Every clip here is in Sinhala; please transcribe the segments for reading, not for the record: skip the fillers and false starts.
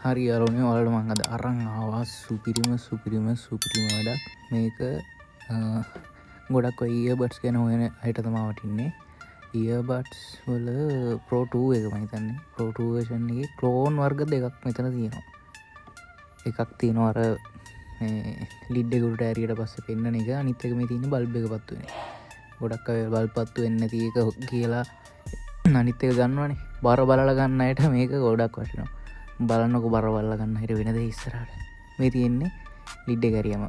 හරි යාළුවනේ ඔයාලට මම අද අරන් ආවා සුපිරිම වැඩක් මේක ගොඩක් ඔය ඉයර්බඩ්ස් ගැන හොයන අයට තමයි වටින්නේ ඉයර්බඩ්ස් වල Pro 2 එක මම හිතන්නේ Pro 2 version එකේ ක්ලෝන් වර්ග දෙකක් මෙතන තියෙනවා එකක් තියෙනවා අර මේ ලිඩ් එක උඩට ඇරියට පස්සේ පෙන්නන එක අනිත් එක මේ තියෙන බල්බ් එක පත්තු වෙන එක ගොඩක් අය බල්බ් පත්තු වෙන්නේ නැති එක කියලා අනිත් එක ගන්නවනේ බර බලලා ගන්න අයට මේක ගොඩක් වටිනවා බලන්නකො බර බලලා ගන්න හිට වෙන දේ ඉස්සරහට මේ තියෙන්නේ ලිඩ් එක ඇරියම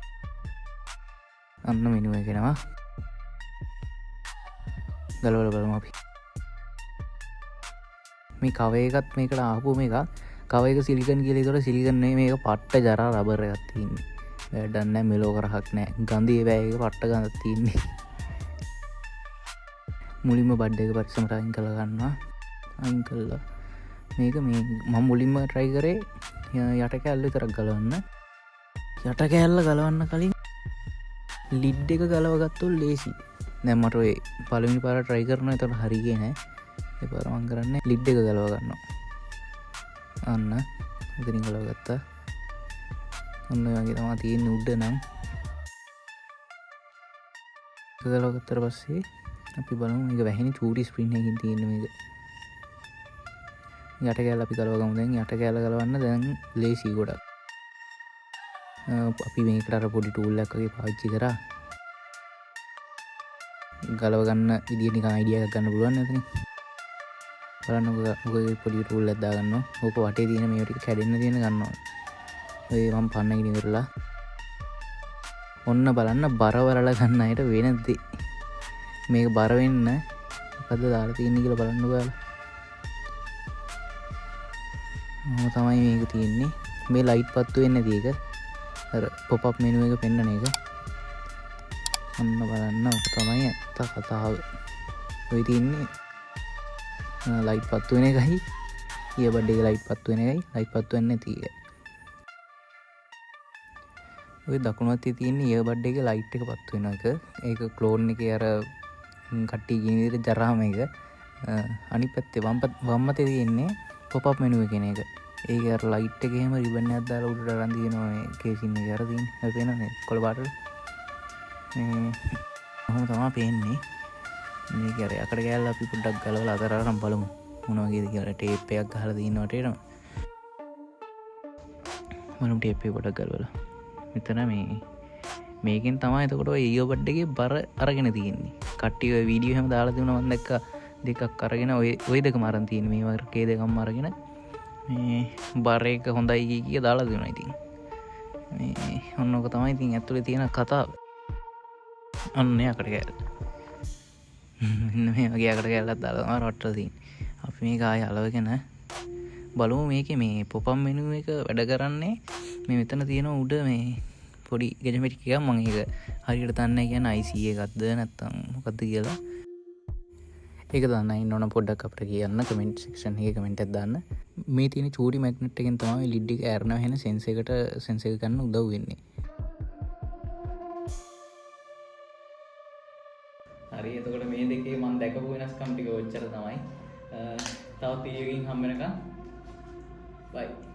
අන්න මෙනු එක එනවා ගලවලා බලමු අපි මේ කව එකත් මේකට ආපු මේක කව එක සිලිකන් කියලා ඒතර සිලිකන් නෙමෙයි මේක පට්ට ජරා රබර් එකක් තියෙන්නේ වැඩක් නැහැ මෙලෝ කරහක් නැහැ ගඳේ වැය එක පට්ට ගඳක් තියෙන්නේ මුලින්ම බඩ් එක පරිස්සමට අයින් කරලා ගන්නවා අයින් කළා මේක මේ මම මුලින්ම try කරේ යට කැල්ල විතරක් ගලවන්න යට කැල්ල ගලවන්න කලින් ලිඩ් එක ගලව ගත්තොත් ලේසි දැන් මට ඔය පළවෙනි පාර try කරනවා ඒතකොට හරියන්නේ නැහැ ඒ පාර මම කරන්නේ ලිඩ් එක ගලව ගන්නවා අන්න ඉතින් ගලව ගත්තා ඔන්න ඔය වගේ තමයි තියෙන්නේ උඩ නම් ගලව ගත්තට පස්සේ අපි බලමු මේක වැහෙන චූටි ස්ප්‍රින් එකකින් තියෙන මේක යට කැල්ල අපි ගලව ගමු දැන් යට කැල්ල ගලවන්න දැන් ලේසි ගොඩක් අපි මේකට අර පොඩි ටූල් එකක් වගේ පාවිච්චි කරා ගලව ගන්න විදිය නිකන් අයිඩියා එකක් ගන්න පුළුවන් නේද බලන්නකො ඔය පොඩි ටූල් එකක් දාගන්නවා ඕක වටේ තියෙන මේවා ටික කැඩෙන්න තියෙන ගන්නවා ඔය මම පන්නගෙන ඉවරලා ඔන්න බලන්න බර වලලා ගන්න අයට වෙන දේ මේක බර වෙන්න මොකද්ද දාලා තියෙන්නේ කියලා බලන්නකො ඔයාලා තමයි මේක තියෙන්නේ මේ ලයිට් පත්තු වෙන්නේ නැති එක අර පොප් අප් මෙනු එක පෙන්නන එක ඔන්න බලන්න ඔක තමයි ඇත්ත කතාව ඔය තියෙන්නේ ලයිට් පත්තු වෙන එකයි ඉයර්බඩ් එකේ ලයිට් පත්තු වෙන එකයි ලයිට් පත්තු වෙන්නේ නැති එක ඔය දකුණු අතේ තියෙන ඉයර්බඩ් එකේ ලයිට් එක පත්තු වෙන එක ඒක ක්ලෝන් එකේ අර කට්ටිය කියන විදිහට ජරාම එක අනිත් පැත්තේ වම් අතේ තියෙන්නේ පොප් අප් මෙනු එක කියන එක ඒක අර ලයිට් එකේ එහෙම රිබන් එකක් දාලා උඩට අරන් දිනනවා මේ කේසින් එක අර තියෙන්නේ හරි පේනවනේ කොළ පාටට මේ කොහොම තමයි පේන්නේ මේක අර යකඩ කෑල්ල අපි පොඩ්ඩක් ගලවලා අතර අරන් බලමු මොන වගේද කියලා ටේප් එකක් ගහලා දිනනවා වටේටම බලමු ටේප් එක පොඩ්ඩක් ගලවලා මෙතන මේකෙන් තමයි එතකොට ඔය ඉයර්බඩ් එකේ බර අරගෙන තියෙන්නේ කට්ටිය ඔය වීඩියෝ එහෙම දාලා තිබුණා මම දැක්කා දෙකක් අරගෙන ඔය දෙකම අරන් තියෙන්නේ මේ වර්කේ දෙකම අරගෙන මේ බර එක හොඳයි කිය දාලා දෙනවා ඉතින් මේ ඔන්න ඔක තමයි ඉතින් ඇතුලේ තියෙන කතාව අන්න යකට කෑල්ල මෙන්න මේ වගේ යකට කෑල්ලක් දාලා තමයි රොට්ටලා තියෙන්නේ අපි මේක ආයෙ අලවගෙන බලමු මේකේ මේ පොප් අප් මෙනු එක වැඩ කරන්නේ මේ මෙතන තියෙන උඩ මේ පොඩි ගැජමෙටික් එකක් මම ඒක හරියට දන්නේ නැහැ කියන්නේ IC එකක්ද නැත්නම් මොකක්ද කියලා ඒක දන්න ඉන්න ඕන පොඩ්ඩක් අපිට කියන්න කමෙන්ට් සෙක්ෂන් එකේ කමෙන්ට් එකක් දාන්න මේ තියෙන චූටි මැග්නට් එකෙන් තමයි ලිඩ් එක ඇරනවා වෙන සෙන්සර් එක ගන්න උදව් වෙන්නේ හරි එතකොට මේ දෙකේ මම දැකපු වෙනස්කම් ටික ඔච්චර තමයි තවත් වීඩියෝ එකකින් හම්බ වෙනකම් බයි